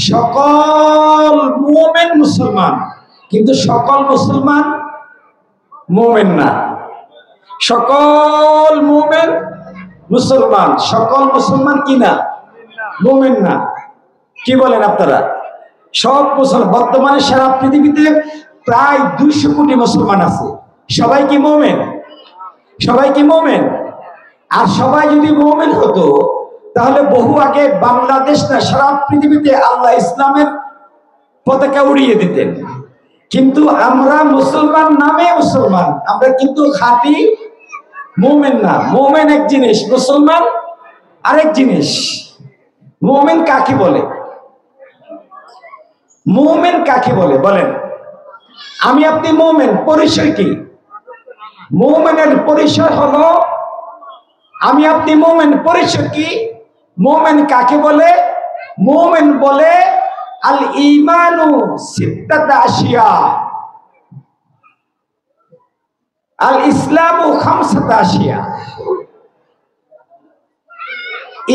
সকল মুমিন মুসলমান, কিন্তু সকল মুসলমান মুমিন না। সকল মুমিন মুসলমান, সকল মুসলমান কি না? মুমিন না। কি বলেন আপনারা? সব মুসলমান, বর্তমানে সারা পৃথিবীতে প্রায় 200 কোটি মুসলমান আছে। সবাই কি মুমিন? সবাই কি মুমিন? আর সবাই যদি মুমিন হতো তাহলে বহু আগে বাংলাদেশ না সারা পৃথিবীতে আল্লাহ ইসলামের পতাকা উড়িয়ে দিতেন। কিন্তু আমরা মুসলমান নামে মুসলমান, আমরা কিন্তু খাঁটি মুমিন না। মুমিন এক জিনিস, মুসলমান আরেক জিনিস। মুমিন কাকে বলে? মুমিন কাকে বলে বলেন? আমি আপনি মুমিন, পরিচয় কি? মুমিনের পরিচয় হলো আমি আপনি মুমিন। পরিচয় কি? মুমিন কাকে বলে? মুমিন বলে আল ঈমানু সিত্তাতা আশিয়া, আল ইসলামু খামসাতা আশিয়া।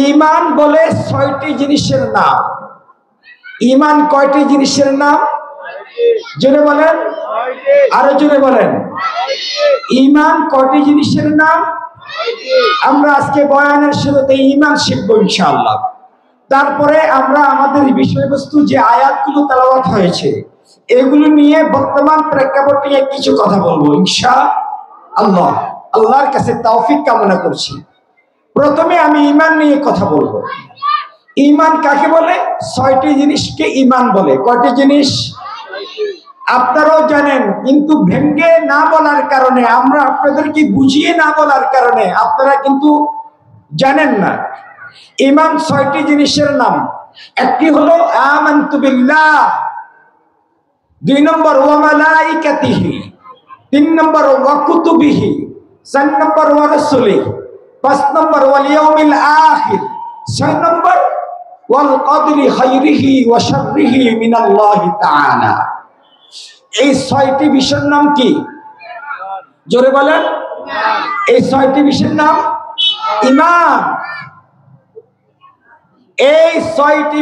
ঈমান বলে 6টি জিনিসের নাম। ঈমান কয়টি জিনিসের নাম? জোরে বলেন, আরো জোরে বলেন। ঈমান কয়টি জিনিসের নাম? আমরা আজকে বয়ানের শুরুতে ঈমান শিখব ইনশাআল্লাহ। তারপরে আমরা আমাদের বিষয়বস্তু যে আয়াতগুলো তেলাওয়াত হয়েছে এগুলো নিয়ে বর্তমান প্রেক্ষাপট নিয়ে কিছু কথা বলবো ইনশাআল্লাহ। আল্লাহর কাছে তৌফিক কামনা করছি। প্রথমে আমি ঈমান নিয়ে কথা বলবো। ঈমান কাকে বলে? 6টি জিনিসকে ঈমান বলে। কয়টি জিনিস? আপনারাও জানেন, কিন্তু ভেঙ্গে না বলার কারণে, আমরা আপনাদেরকে বুঝিয়ে না বলার কারণে আপনারা কিন্তু জানেন না। ঈমান 6টি জিনিসের নাম। একটি হলো আমানতু বিল্লাহ, 2 নম্বর ওয়া মালাইকাতিহি, 3 নম্বর ওয়া কুতুবিহি, 4 নম্বর ওয়া রাসূলিহি, 5 নম্বর ওয়াল ইয়াউমিল আখির, 6 নম্বর ওয়াল কদরি খাইরিহি ওয়া শাররিহি মিনাল্লাহি তাআলা। এই 6টি বিষয়ের নাম কি? জোরে বলেন। এই 6টি বিষয়ের নাম ঈমান। এই 6টি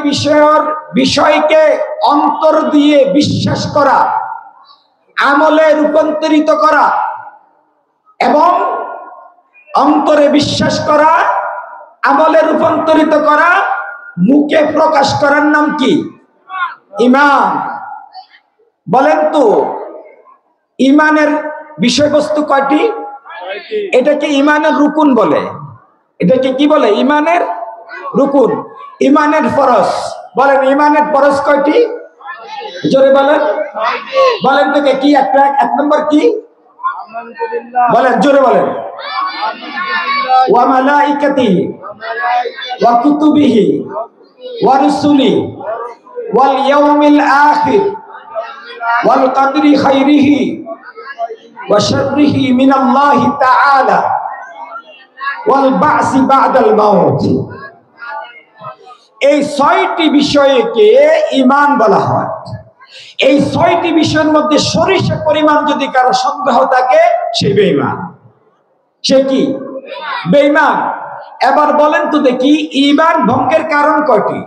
বিষয়কে অন্তর দিয়ে বিশ্বাস করা, আমলে রূপান্তরিত করা এবং অন্তরে বিশ্বাস করা, আমলে রূপান্তরিত করা, মুখে প্রকাশ করার নাম কি? ঈমান। বলেন তো ঈমানের বিষয়বস্তু কয়টি? এটাকে ঈমানের রুকুন বলে। এটাকে কি বলে? ঈমানের রুকুন। ঈমানের ফরজ। বলেন ঈমানের ফরজ কয়টি? জোরে বলেন। বলেন তো কি? একটা 1 নম্বর কি? বলেন, জোরে বলেন। ওয়া মালাইকাতিহি ওয়া কুতুবিহি ওয়া রাসূলিহি ওয়াল ইয়াউমিল আখির ওয়াল কদরি খাইরিহি ওয়া শাররিহি মিনাল্লাহি তাআলা ওয়াল বা'সি বা'দাল মাউত। এই 6টি বিষয়কে ঈমান বলা হয়। এই 6টি বিষয়ের মধ্যে সরিষা পরিমাণ যদি কারো সন্দেহ থাকে সে বেঈমান। সে কি? বেঈমান। এবার বলেন তো দেখি ঈমান ভঙ্গের কারণ কয়টি?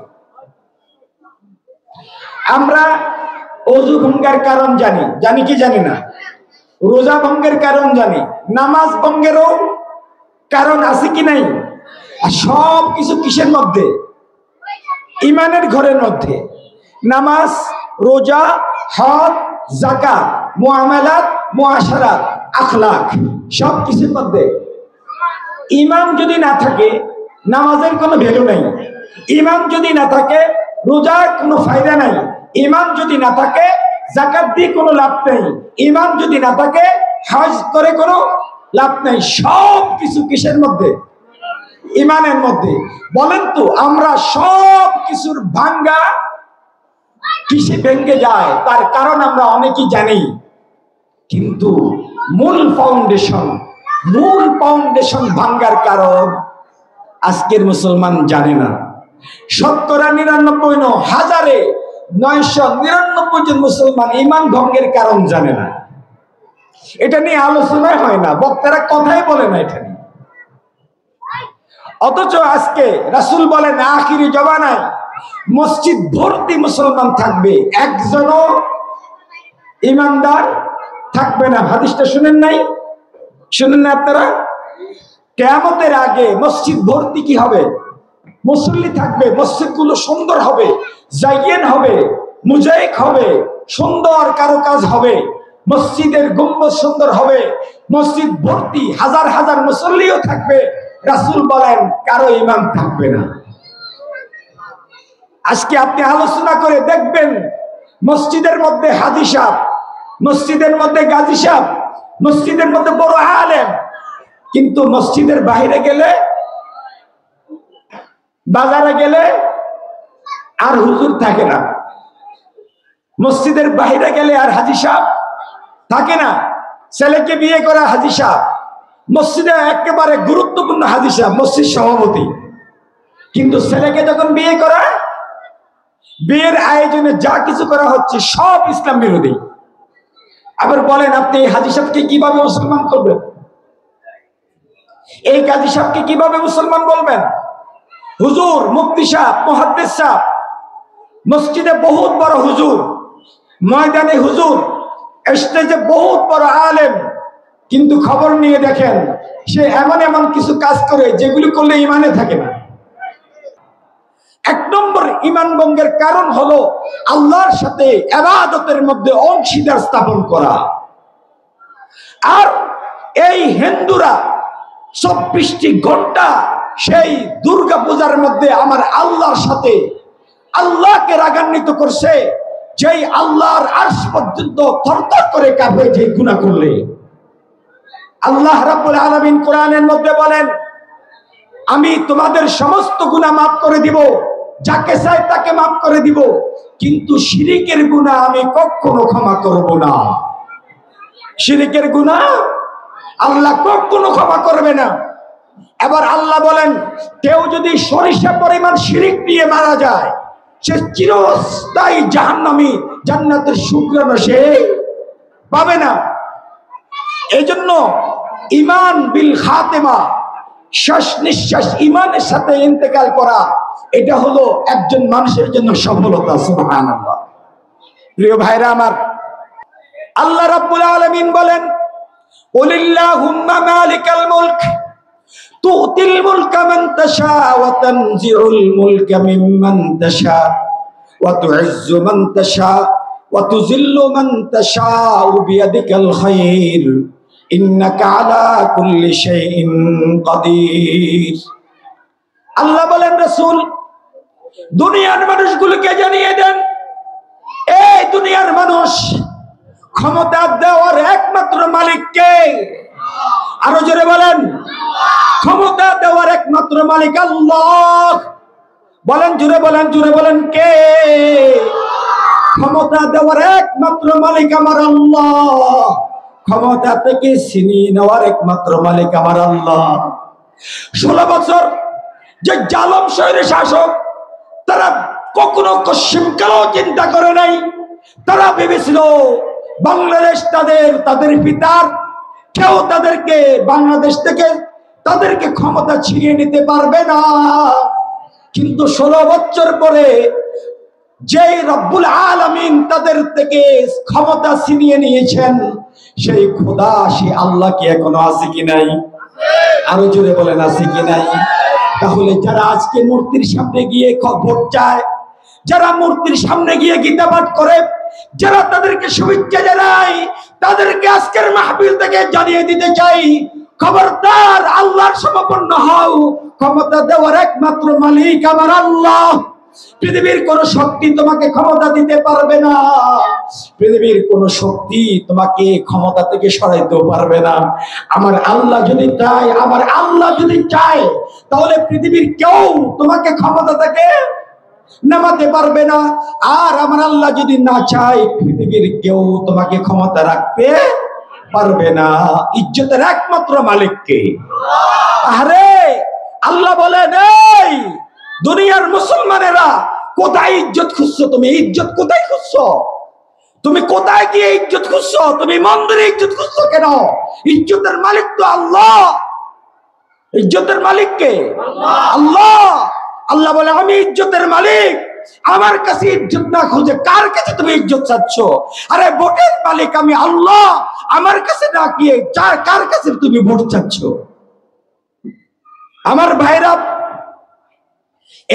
আমরা ওযু ভঙ্গের কারণ জানি, জানি কি জানি না? রোজা ভঙ্গের কারণ জানি, নামাজ ভঙ্গেরও কারণ আছে কি নাই? আর সব কিছু কিসের মধ্যে? ঈমানের ঘরের মধ্যে। নামাজ, রোজা, হজ, যাকাত, মুআমালাত, মুআশারাত, আখলাক, সব কিছুর মধ্যে ঈমান যদি না থাকে নামাজের কোনো ভ্যালু নাই। ঈমান যদি না থাকে রোজার কোনো ফায়দা নাই। ঈমান যদি না থাকে যাকাত দিয়ে কোনো লাভ নেই। ঈমান যদি না থাকে হজ করে কোনো লাভ নাই। সব কিছু কিসের মধ্যে? ঈমানের মধ্যে। বলেন তো আমরা সব কিছুর ভাঙ্গা কিসে ভেঙে যায় তার কারণ আমরা অনেকেই জানি, কিন্তু মূল ফাউন্ডেশন ভাঙ্গার কারণ আজকের মুসলমান জানে না। 99 হাজারে 999 জন মুসলমান ঈমান ভঙ্গের কারণ জানে না। এটা নিয়ে আলোচনাই হয় না, বক্তারা কথাই বলে না এটা নিয়ে। অথচ আজকে রাসূল বলেন আখিরি জমানায় মসজিদ ভর্তি মুসলমান থাকবে, একজনও ইমানদার থাকবে না। হাদিসটা শুনেন নাই? শুনেন না আপনারা? কিয়ামতের আগে মসজিদ ভর্তি কি হবে? মুসল্লি থাকবে। মসজিদগুলো সুন্দর হবে, জাইয়েন হবে, মুজাইক হবে, সুন্দর কারুকাজ হবে, মসজিদের গম্বুজ সুন্দর হবে, মসজিদ ভর্তি হাজার হাজার মুসল্লিও থাকবে। রাসূল বলেন কারো ইমাম থাকবে না। আজকে আপনি আলোচনা করে দেখবেন, মসজিদের মধ্যে হাজী সাহেব, মসজিদের মধ্যে গাজী সাহেব, মসজিদের মধ্যে বড় আলেম, কিন্তু মসজিদের বাইরে গেলে, বাজারে গেলে আর হুজুর থাকে না। মসজিদের বাইরে গেলে আর হাজী সাহেব থাকে না। ছেলেকে বিয়ে করা হাজী সাহেব, মসজিদে একেবারে গুরুত্বপূর্ণ হাজী সাহেব, মসজিদ সভাপতি, কিন্তু ছেলেকে যখন বিয়ে করা, বিয়ের আয়োজনে যা কিছু করা হচ্ছে সব ইসলাম বিরোধী। আবার বলেন আপনি এই হাজী সাহেবকে কিভাবে মুসলমান করবেন? এই গাজী সাহেবকে কিভাবে মুসলমান বলবেন? হুজুর, মুফতি সাহেব, মুহাদ্দিস সাহেব, মসজিদে বহুত বড় হুজুর, ময়দানে হুজুর, স্টেজে বহুত বড় আলেম, কিন্তু খবর নিয়ে দেখেন সে এমন এমন কিছু কাজ করে যেগুলি করলে ইমানে থাকে না। এক নম্বর ইমান ভঙ্গের কারণ হলো আল্লাহর সাথে ইবাদতের মধ্যে অংশীদার স্থাপন করা। আর এই হিন্দুরা 24টি ঘন্টা সেই দুর্গা পূজার মধ্যে আমার আল্লাহর সাথে আল্লাহকে রাগান্বিত করছে, যেই আল্লাহর আরশ পর্যন্ত থরথর করে কাঁপে যে গুনাহ করলে। আল্লাহ রাব্বুল আলামিন কোরআনের মধ্যে বলেন, আমি তোমাদের সমস্ত গুনাহ মাফ করে দিব, যাকে চাই তাকে মাফ করে দিব, কিন্তু শিরিকের গুনাহ আমি কখনো ক্ষমা করব না। শিরিকের গুনাহ আল্লাহ কখনো ক্ষমা করবে না। এবার আল্লাহ বলেন, কেউ যদি সরিষা পরিমাণ শিরিক নিয়ে মারা যায়, সে চিরস্থায়ী জাহান্নামী, জান্নাতের শুকরানা সে পাবে না। এই জন্য ঈমান বিল খাতেমা, শেষ নিঃশ্বাস ঈমানের সাথে ইন্তেকাল করা, এটা হলো একজন মানুষের জন্য সফলতা। সুবহানাল্লাহ। প্রিয় ভাইরা আমার, আল্লাহ রাব্বুল আলামিন বলেন, কুলিল্লাহুম্মা মালিকাল মুলক তুতিল মুলকা মান তাশা ওয়া তানজিউল মুলকা মিম্মান তাশা ওয়া তুইজ্জু মান তাশা ওয়া তুযিল্লু মান তাশা বিয়াদিকাল খায়র ইন্নাকা আলা কুল্লি শাইইন কাদির। আল্লাহ বলেন, রাসূল দুনিয়ার মানুষগুলোকে জানিয়ে দেন, এই দুনিয়ার মানুষ, ক্ষমতা দেওয়ার একমাত্র মালিক কে? আরো জোরে বলেন, ক্ষমতা দেওয়ার একমাত্র মালিক আল্লাহ। বলেন জোরে বলেন, জোরে বলেন, কে? ক্ষমতা দেওয়ার একমাত্র মালিক আমার আল্লাহ। ক্ষমতা থেকে ছিনিয়ে নেওয়ার একমাত্র মালিক আমার আল্লাহ। 16 বছর যে জালেম শৈরের শাসক, তারা কখনো কশিমকালেও চিন্তা করে নাই। তারা ভেবেছিল বাংলাদেশ তাদের পিতার, কেউ তাদেরকে বাংলাদেশ থেকে তাদেরকে ক্ষমতা ছিনিয়ে নিতে পারবে না। কিন্তু 16 বছর পরে যেই রব্বুল আলামিন তাদের থেকে ক্ষমতা ছিনিয়ে নিয়েছেন, সেই খোদা, সেই আল্লাহ কি এখনো আছে কি নাই? আরো জোরে বলেন, আছে কি নাই? তাহলে যারা আজকে মূর্তির সামনে গিয়ে ভোট চায়, যারা মূর্তির সামনে গিয়ে গীতা পাঠ করে, যারা তাদেরকে শুভেচ্ছা জানায়, তাদেরকে আজকের মাহফিল থেকে জানিয়ে দিতে চাই, খবরদার, আল্লাহর সমপন্ন হও। ক্ষমতা দেওয়ার একমাত্র মালিক আমার আল্লাহ। পৃথিবীর কোন শক্তি তোমাকে ক্ষমতা দিতে পারবে না। পৃথিবীর কোন শক্তি তোমাকে ক্ষমতা থেকে সরাইতেও পারবে না। আমার আল্লাহ যদি চায়, আমার আল্লাহ যদি চায়, তাহলে পৃথিবীর কেউ তোমাকে ক্ষমতা থেকে নামাতে পারবে না। আর আমার আল্লাহ যদি না চায়, পৃথিবীর কেউ তোমাকে ক্ষমতা রাখতে পারবে না। ইজ্জতের একমাত্র মালিক কে? আরে আল্লাহ বলেন, এই দুনিয়ার মুসলমানেরা, কোথায় ইজ্জত খুঁজছো? তুমি ইজ্জত কোথায় খুঁজছো? তুমি কোথায় গিয়ে ইজ্জত খুঁজছো? তুমি মন্দিরে ইজ্জত খুঁজছো কেন? ইজ্জতের মালিক তো আল্লাহ। ইজ্জতের মালিক কে? আল্লাহ। আল্লাহ বলে, আমি ইজ্জতের মালিক। আমার কাছে ইজ্জত না খুঁজে কার কাছে তুমি ইজ্জত চাচ্ছ? আরে ভোটের মালিক আমি আল্লাহ, আমার কাছে না গিয়ে কার কাছে তুমি ভোট চাচ্ছ? আমার ভাইরা,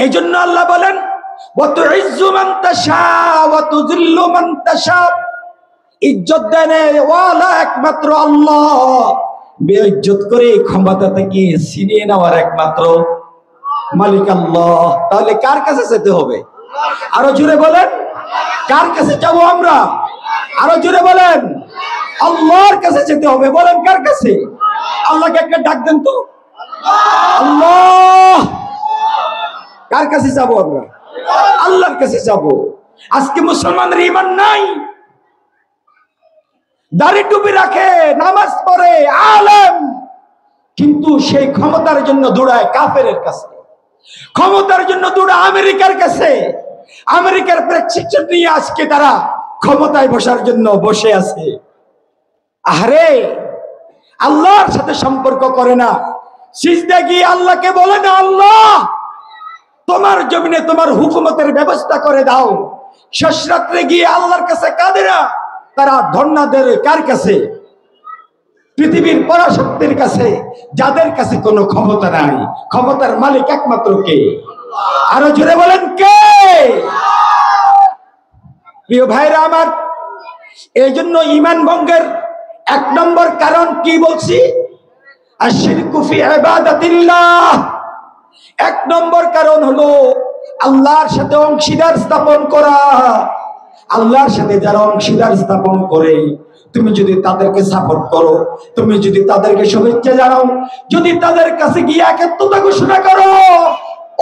এই জন্য আল্লাহ বলেন ওয়াতুইজ্জু মান তাশা ওয়া তুযিল্লু মান তাশা, ইজ্জত দেন ওয়ালা একমাত্র আল্লাহ, বেইজ্জত করে ক্ষমতা থেকে ছিনিয়ে নেওয়ার একমাত্র মালিক আল্লাহ। তাহলে কার কাছে যেতে হবে? আরো জোরে বলেন, কার কাছে যাব আমরা? আরো জোরে বলেন, আল্লাহর কাছে যেতে হবে। বলেন কার কাছে? আল্লাহকে একটা ডাক দেন তো, আল্লাহ। কার কাছে যাব আমরা? আল্লাহর কাছে যাব। আজকে মুসলমানের ঈমান নাই, দাড়ি টুপি রাখে, নামাজ পড়ে, আলেম, কিন্তু সেই ক্ষমতার জন্য দৌড়ায় কাফেরের কাছে, ক্ষমতার জন্য দৌড়ায় আমেরিকার কাছে। আমেরিকার প্রেসক্রিপশন নিয়ে আজকে তারা ক্ষমতায় বসার জন্য বসে আছে। আরে আল্লাহর সাথে সম্পর্ক করে না, সিজদা গিয়ে আল্লাহকে বলে না আল্লাহ তোমার জমিনে তোমার হুকুমতের ব্যবস্থা করে দাও। শেষ রাত্রে গিয়ে আল্লাহর কাছে কাঁদে না, তারা ধর্ণা দেয় কার কাছে? পৃথিবীর পরাশক্তির কাছে, যাদের কাছে কোনো ক্ষমতা নাই। ক্ষমতার মালিক একমাত্র কে? আরো জোরে বলেন কে? প্রিয় ভাইরা আমার, এই জন্য ঈমান ভঙ্গের এক নম্বর কারণ কি বলছি? আশরিকু ফি ইবাদাতিল্লাহ। এক নম্বর কারণ হলো আল্লাহর সাথে অংশীদার স্থাপন করা। আল্লাহর সাথে যারা অংশীদার স্থাপন করে, তুমি যদি তাদেরকে সাপোর্ট করো, তুমি যদি তাদেরকে শুভেচ্ছা জানাও, যদি তাদের কাছে গিয়ে একাত্মতা ঘোষণা করো,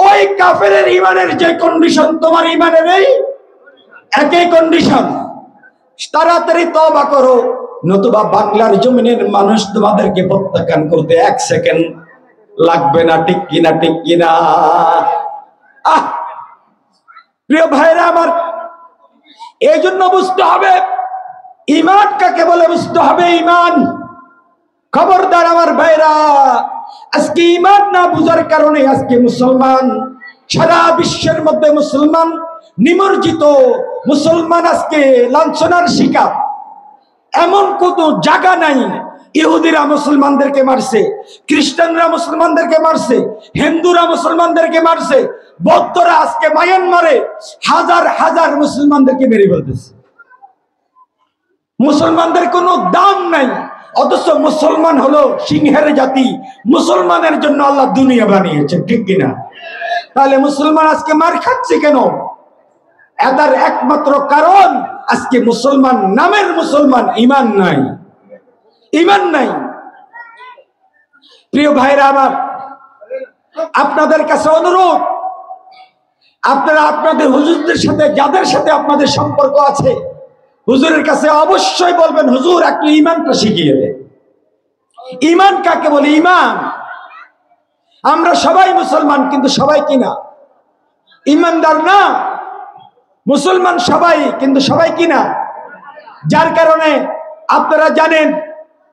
ওই কাফেরের ঈমানের যে কন্ডিশন তোমার ঈমানের এই একই কন্ডিশন। তাড়াতাড়ি তওবা করো, নতুবা বাংলার জমিনের মানুষ তোমাদেরকে প্রত্যাখ্যান করতে 1 সেকেন্ড লাগবে না। ঠিক কিনা? ঠিক কিনা? প্রিয় ভাইরা আমার, এই জন্য বুঝতে হবে ঈমান কাকে বলে, বুঝতে হবে ঈমান। খবরদার আমার ভাইরা, আজকে ঈমান না বুঝার কারণে আজকে মুসলমান সারা বিশ্বের মধ্যে মুসলমান নিমজ্জিত, মুসলমান আজকে লাঞ্ছনার শিকার। এমন কোন জায়গা নাই, ইহুদিরা মুসলমানদেরকে মারছে, খ্রিস্টানরা মুসলমানদেরকে মারছে, হিন্দুরা মুসলমানদেরকে মারছে, বৌদ্ধরা আজকে মায়ানমারে হাজার হাজার মুসলমানদেরকে মেরে ফেলতেছে। মুসলমানদের কোনো দাম নাই, অথচ মুসলমান হলো সিংহের জাতি। মুসলমানের জন্য আল্লাহ দুনিয়া বানিয়েছে, ঠিক কিনা? তাহলে মুসলমান আজকে মার খাচ্ছে কেন? এটার একমাত্র কারণ আজকে মুসলমান নামের মুসলমান, ঈমান নাই, ঈমান নাই। প্রিয় ভাইরা আমার, আপনাদের কাছে অনুরোধ, আপনারা আপনাদের হুজুরদের সাথে, যাদের সাথে আপনাদের সম্পর্ক আছে, হুজুরের কাছে অবশ্যই বলবেন হুজুর একটু ঈমানটা শিখিয়ে দেন। ঈমান কাকে বলে? ঈমান, আমরা সবাই মুসলমান, কিন্তু সবাই কিনা ঈমানদার না। মুসলমান সবাই, কিন্তু সবাই কিনা। যার কারণে আপনারা জানেন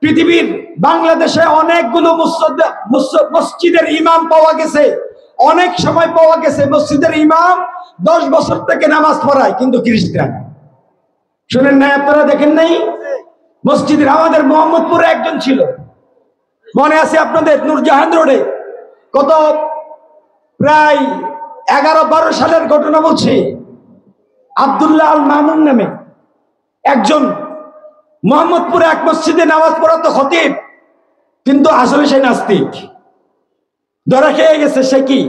পৃথিবীর বাংলাদেশে অনেকগুলো মসজিদের ইমাম পাওয়া গেছে। অনেক সময় পাওয়া গেছে মসজিদের ইমাম 10 বছর থেকে নামাজ পড়ায়, কিন্তু খ্রিস্টান। শুনেন নাই আপনারা? দেখেন নাই? মসজিদের আমাদের মোহাম্মদপুরে একজন ছিল, মনে আছে আপনাদের? নূরজাহান রোডে কত প্রায় 11-12 সালের ঘটনা বলছি। আব্দুল্লাহ আল মামুন নামে একজন মোহাম্মদপুরে এক মসজিদে নামাজ পড়াতো খতিব, কিন্তু আসলে সে নাস্তিক। ধরা খেয়ে গেছে। সে কি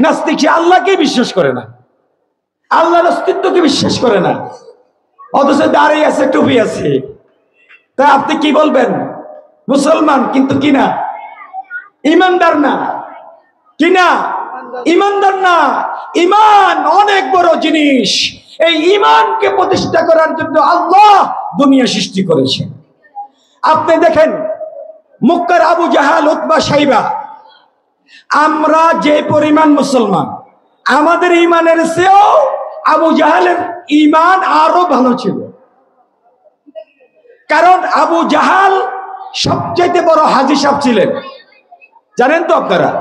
নাস্তিক? সে আল্লাহকে বিশ্বাস করে না, আল্লাহর অস্তিত্বকে বিশ্বাস করে না, অথচ দাঁড়িয়ে আছে, টুপি আছে। তা আপনি কি বলবেন? মুসলমান, কিন্তু কিনা ঈমানদার না। কিনা ঈমানদার না। ঈমান অনেক বড় জিনিস। এই ঈমানকে প্রতিষ্ঠা করার জন্য আল্লাহ দুনিয়া সৃষ্টি করেছেন। আপনি দেখেন মক্কার আবু জাহাল, উতবা, সাইবা, আমরা যে পরিমাণ মুসলমান, আমাদের ঈমানের চেয়েও আবু জাহালের ঈমান আরো ভালো ছিল। কারণ আবু জাহাল সবচেয়ে বড় হাজী সাহেব ছিলেন। জানেন তো আপনারা?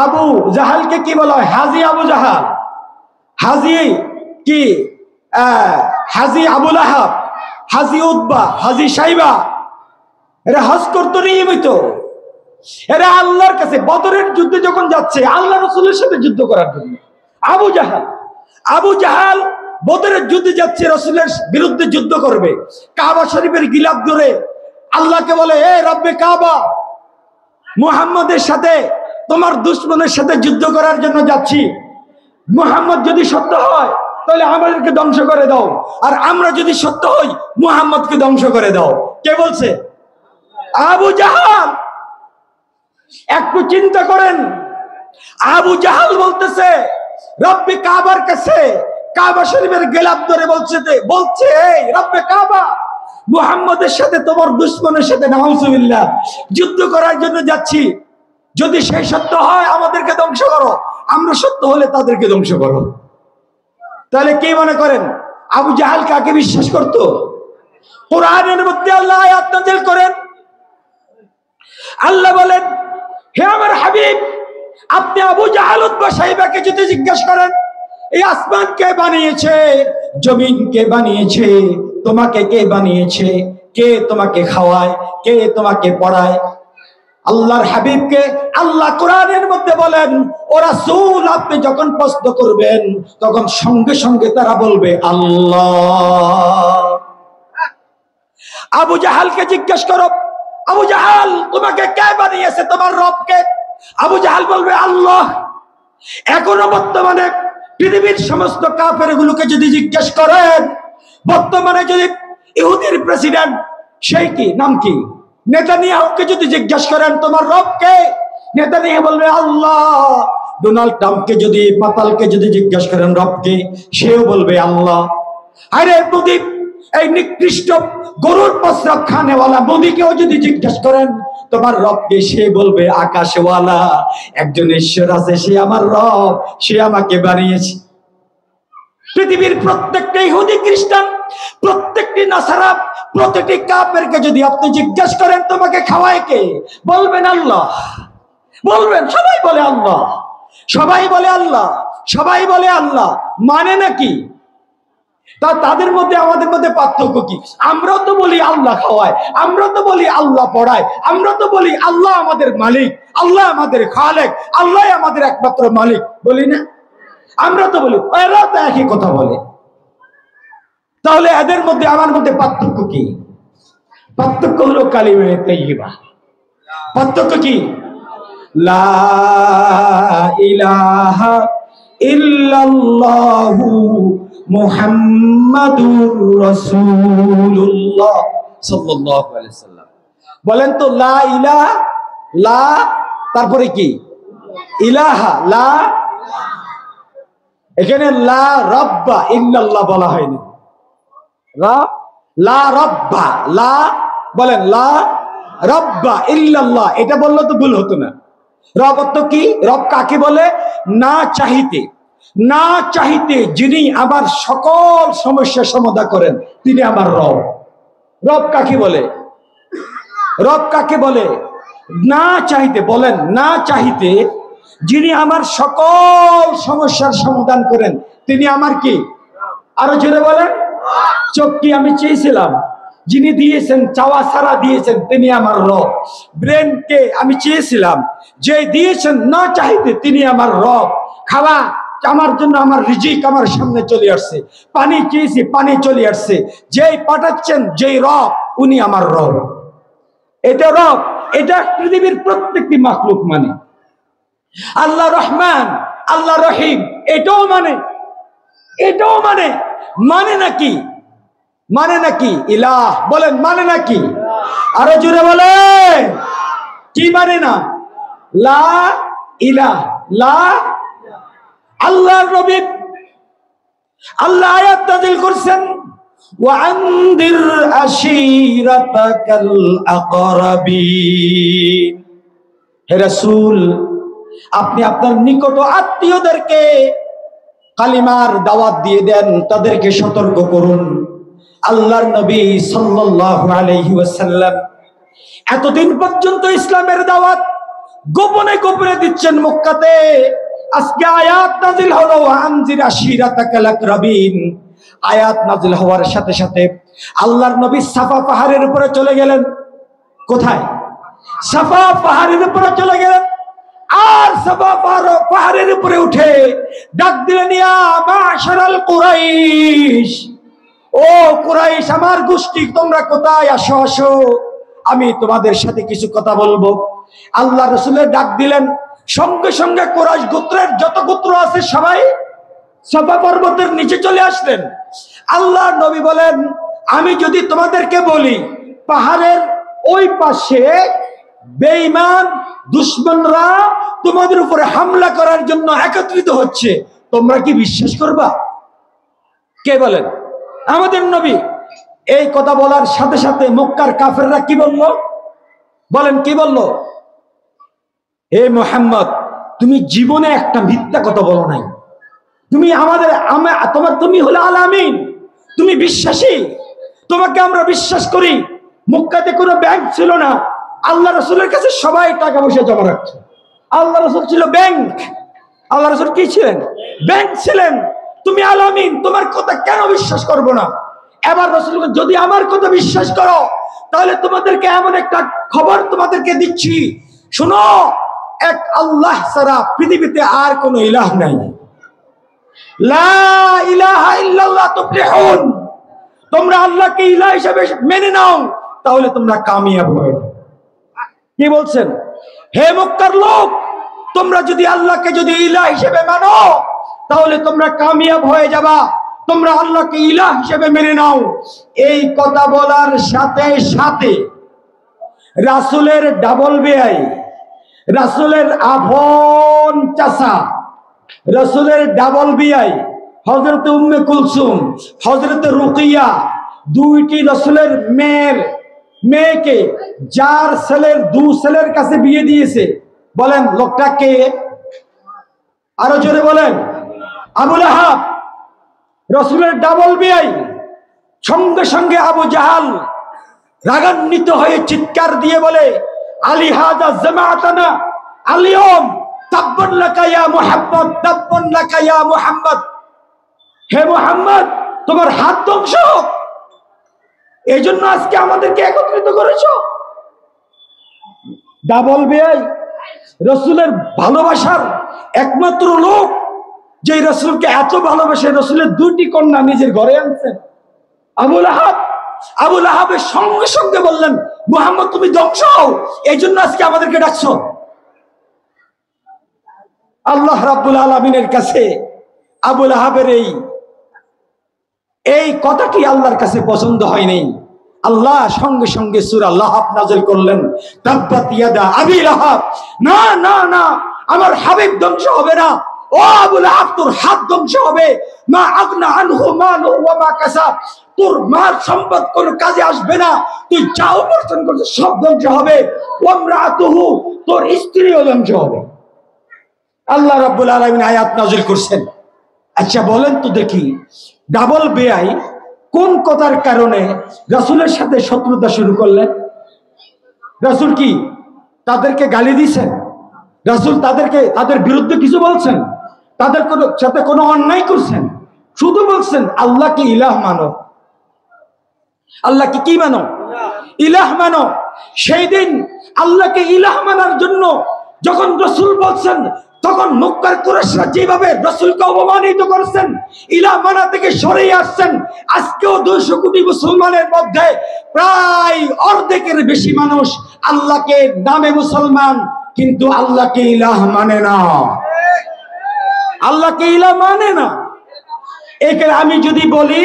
আবু জাহালকে কি বলা হয়? হাজী আবু জাহাল। হাজি কি হাজি আবুল আহাব, হাজি উতবা, হাজি সাইবা, এরা হজ করতো নিয়মিত। এরা আল্লাহর কাছে বদরের যুদ্ধে যখন যাচ্ছে আল্লাহ রাসূলের সাথে যুদ্ধ করার জন্য, আবু জাহাল বদরের যুদ্ধে যাচ্ছে, রাসূলের বিরুদ্ধে যুদ্ধ করবে। কাবা শরীফের গিলাফ ধরে আল্লাহকে বলে, এ রব্বে কাবা, মুহাম্মদের সাথে, তোমার দুশমনের সাথে যুদ্ধ করার জন্য যাচ্ছি। মুহাম্মদ যদি সত্য হয় তাহলে আমাদেরকে ধ্বংস করে দাও, আর আমরা যদি সত্য হই মুহাম্মদকে ধ্বংস করে দাও। কে বলছে? আবু জাহাল। একটু চিন্তা করেন, আবু জাহাল বলতেছে রব্বে কাবার কাছে, কাবা শরীফের গিলাফ ধরে বলছে এই রব্বে কাবা, মুহাম্মদের সাথে তোমার দুশমনের সাথে নাউজুবিল্লাহ যুদ্ধ করার জন্য যাচ্ছি। যদি সেই সত্য হয় আমাদেরকে ধ্বংস করো, আমরা সত্য হলে তাদেরকে ধ্বংস করো। তাহলে কি মনে করেন আবু জাহাল কাকে বিশ্বাস করত? কোরআনের মধ্যে আল্লাহ আয়াত নাযিল করেন, আল্লাহ বলেন, হে আমার হাবিব, আপনি আবু জাহাল উতবা সাইবাকে যদি জিজ্ঞেস করেন এই আসমান কে বানিয়েছে, জমিন কে বানিয়েছে, তোমাকে কে বানিয়েছে, কে তোমাকে খাওয়ায়, কে তোমাকে পড়ায়, আল্লাহর হাবিবকে আল্লাহ কোরআনের মধ্যে বলেন, ও রাসূল আপনি যখন প্রশ্ন করবেন তখন সঙ্গে সঙ্গে তারা বলবে আল্লাহ। আবু জাহালকে জিজ্ঞেস করো, আবু জাহাল তোমাকে কে বানিয়েছে, তোমার রবকে? আবু জাহাল বলবে আল্লাহ। এখনো বর্তমানে পৃথিবীর সমস্ত কাফেরগুলোকে যদি জিজ্ঞেস করেন, বর্তমানে যদি ইহুদির প্রেসিডেন্ট সেই কি নাম কি নেতানিয়াহুকে যদি জিজ্ঞেস করেন তোমার রবকে, নেতানিয়াহু বলবে আল্লাহ। ডোনাল্ড ট্রাম্পকে যদি, পাতালকে যদি জিজ্ঞেস করেন রবকে, সেও বলবে আল্লাহ। আরে মোদি, এই নিকৃষ্ট গরুর প্রস্রাব খানেওয়ালা মোদিকেও যদি জিজ্ঞেস করেন তোমার রবকে, সে বলবে আকাশওয়ালা। একজন ঈশ্বর আছে, সে আমার রব, সে আমাকে বানিয়েছে। পৃথিবীর প্রত্যেকটা ইহুদি খ্রিস্টান, প্রত্যেকটি নাসারা, প্রত্যেকটি কাফেরকে যদি আপনি জিজ্ঞেস করেন তোমাকে খাওয়ায় কে, বলবেন আল্লাহ। বলবেন, সবাই বলে আল্লাহ, সবাই বলে আল্লাহ, সবাই বলে আল্লাহ। মানে নাকি? তা তাদের মধ্যে আমাদের মধ্যে পার্থক্য কি? আমরা তো বলি আল্লাহ খাওয়ায়, আমরা তো বলি আল্লাহ পড়ায়, আমরা তো বলি আল্লাহ আমাদের মালিক, আল্লাহ আমাদের খালেক, আল্লাহ আমাদের একমাত্র মালিক, বলি না? আমরা তো বলি, এরা তো একই কথা বলে। তাহলে এদের মধ্যে আমার মধ্যে পার্থক্য কি? পার্থক্য হলো কালিমায়ে তাইয়্যিবা। পার্থক্য কি? লা ইলাহা ইল্লাল্লাহু মুহাম্মাদুর রাসূলুল্লাহ সাল্লাল্লাহু আলাইহি ওয়াসাল্লাম। বলেন তো, লা ইলাহা, লা তারপরে কি? ইলাহা, লা। এখানে লা রাব্বা ইল্লাল্লাহ বলা হয়নি। লা রাব্বা, লা বলেন, লা রাব্বা ইল্লাল্লাহ, এটা বললে তো ভুল হতো না। রব অর্থ কি? রব কাকে বলে? না চাহিতে, না চাহিতে যিনি আমার সকল সমস্যার সমাধান করেন তিনি আমার রব। রব কাকে বলে? রব কাকে বলে? না চাহিতে, বলেন, না চাহিতে যিনি আমার সকল সমস্যার সমাধান করেন তিনি আমার কি? আরো জোরে বলেন। চোখ কি আমি চেয়েছিলাম? যিনি দিয়েছেন, চাওয়া ছাড়া দিয়েছেন, তিনি আমার রব। ব্রেনকে আমি চেয়েছিলাম, যে দিয়েছেন না চাইতে তিনি আমার রব। খাওয়া আমার জন্য, আমার রিজিক আমার সামনে চলে আসছে। পানি চেয়েছি, পানি চলে আসছে। যেই পাঠাচ্ছেন, যেই রব, উনি আমার রব। এটা রব, এটা পৃথিবীর প্রত্যেকটি মাখলুক মানে। আল্লাহ রহমান, আল্লাহ রহিম, এটাও মানে, এটাও মানে। মানে নাকি? মানে নাকি? ইলাহ বলেন, মানে নাকি? আরো জোরে বলেন, কি মানে না? লা ইলাহ, লা। আল্লাহর নবী, আল্লাহ আয়াত নাযিল করেছেন, ওয়ানদির আশীরাতাকাল আকরাবিন। হে রাসূল, আপনি আপনার নিকট আত্মীয়দেরকে কালিমার দাওয়াত দিয়ে দেন, তাদেরকে সতর্ক করুন। আল্লাহর নবী সাল্লাল্লাহু আলাইহি ওয়াসাল্লাম এতদিন পর্যন্ত ইসলামের দাওয়াত গোপনে গোপনে দিচ্ছেন মক্কাতে। আজকে আয়াত নাজিল হলো আনজির আশিরাতাকাল আকরাবিন। আয়াত নাজিল হওয়ার সাথে সাথে আল্লাহর নবী সাফা পাহাড়ের উপরে চলে গেলেন। কোথায়? সাফা পাহাড়ের উপরে চলে গেলেন। আর সাফা পাহাড়ের উপরে উঠে ডাক দিলেন, ইয়া মাশারাল কুরাইশ, ও কুরাইশ আমার গোষ্ঠী, তোমরা কোথায়? আসো আসো, আমি তোমাদের সাথে কিছু কথা বলবো। আল্লাহ রাসূলের ডাক দিলেন, সঙ্গে সঙ্গে কুরাইশ গোত্রের যত গোত্র আছে সবাই সাফা পর্বতের নিচে চলে আসলেন। আল্লাহ নবী বলেন, আমি যদি তোমাদেরকে বলি পাহাড়ের ওই পাশে বেঈমান দুশমনরা তোমাদের উপরে হামলা করার জন্য একত্রিত হচ্ছে, তোমরা কি বিশ্বাস করবা? কে বলেন? আমাদের নবী। এই কথা বলার সাথে সাথে মক্কার কাফেররা কি বলল? বলেন কি বলল? হে মুহাম্মদ, তুমি জীবনে একটা মিথ্যা কথা বলো নাই, তুমি তুমি হলে আল আমিন, তুমি বিশ্বাসী, তোমাকে আমরা বিশ্বাস করি। মক্কাতে কোনো ব্যাংক ছিল না, আল্লাহ রাসূলের কাছে সবাই টাকা পয়সা জমা রাখছে। আল্লাহ রাসূল ছিল ব্যাংক। আল্লাহ রাসূল কি ছিলেন? ব্যাংক ছিলেন। তুমি আল আমিন, তোমার কথা কেন বিশ্বাস করব না? এবার রাসূল যদি আমার কথা বিশ্বাস করো তাহলে তোমাদেরকে এমন একটা খবর তোমাদেরকে দিচ্ছি, শোনো, এক আল্লাহ ছাড়া পৃথিবীতে আর কোনো ইলাহ নাই। লা ইলাহা ইল্লাল্লাহ তুফলিহুন, তোমরা আল্লাহকে ইলাহ হিসেবে মেনে নাও, তাহলে তোমরা কামিয়াব হয়ে যাবে। কি বলছেন? হে মক্কার লোক, তোমরা যদি আল্লাহকে যদি ইলাহ হিসেবে মানো তাহলে তোমরা কামিয়াব হয়ে যাবা, তোমরা আল্লাহকে ইলাহ হিসেবে মেনে নাও। এই কথা বলার সাথে সাথে রাসূলের ডাবল বেয়াই, রাসূলের আপন চাচা, রাসূলের ডাবল বিয়াই হযরত উম্মে কুলসুম, হযরত রুকিয়া, দুইটি রাসূলের মেয়েকে যার ছেলের ছেলের কাছে বিয়ে দিয়েছে, বলেন লোকটা কে? আরো জোরে বলেন। আবু লাহাব, রাসূলের ডাবল বিয়াই। সঙ্গে সঙ্গে আবু জাহাল রাগান্বিত হয়ে চিৎকার দিয়ে বলে, আলী হাযা জামাআতানা আলিয়ম তাব্বান লাকা ইয়া মুহাম্মদ, তাব্বান লাকা ইয়া মুহাম্মদ, হে মুহাম্মদ তোমার হাত ধ্বংস হোক, এই জন্য আজকে আমাদেরকে একত্রিত করেছো। ডাবল বেয়াই। রাসূলের ভালোবাসার একমাত্র লোক যে রাসূলকে এত ভালোবাসে, রাসূলের দুটি কন্যা নিজের ঘরে আনছেন। আবু লাহাব, আবু লাহাবের সঙ্গে সঙ্গে বললেন, মুহাম্মদ তুমি ধ্বংস হও, এই জন্য আজকে আমাদেরকে ডাকছো। আল্লাহ রাব্বুল আলামিনের কাছে আবু লাহাবের এই কথাটি আল্লাহর কাছে পছন্দ হয়নি। আল্লাহ সঙ্গে সঙ্গে সূরা লাহাব নাযিল করলেন, তাব্বাত ইয়াদা আবি লাহাব। না না না, আমার হাবিব ধ্বংস হবে না। ও আবু লাহাব, তোর হাত ধ্বংস হবে। মা আগনা আনহু মালুহু ওয়া মা কাসাব, তোর মাল সম্পদ কোনো কাজে আসবে না, তুই যা উপার্জন করছিস সব ধ্বংস হবে। ওয়া ইমরাতুহু, তোর স্ত্রীও ধ্বংস হবে। আল্লাহ রাব্বুল আলামিন আয়াত নাযিল করছেন। আচ্ছা বলেন তো দেখি, ডাবল বেয়াই কোন কথার কারণে রাসূলের সাথে শত্রুতা শুরু করলেন? রাসূল কি তাদেরকে গালি দিয়েছেন? রাসূল তাদের বিরুদ্ধে কিছু বলছেন? তাদের সাথে কোনো অন্যায় করছেন? শুধু বলছেন আল্লাহকে ইলাহ মানো। আল্লাহকে কি মানো? ইলাহ মানো। সেই দিন আল্লাহকে ইলাহ মানার জন্য যখন রাসূল বলছেন, তখন মক্কার কুরাইশরা যেভাবে রাসূলকে অপমানিত করেছেন, ইলাহ মানা থেকে সরে আসছেন, আজকেও 200 কোটি মুসলমানের মধ্যে প্রায় অর্ধেকের বেশি মানুষ আল্লাহকে নামে মুসলমান, কিন্তু আল্লাহকে ইলাহ মানে না। আল্লাহকে ইলাহ মানে না। এখানে আমি যদি বলি,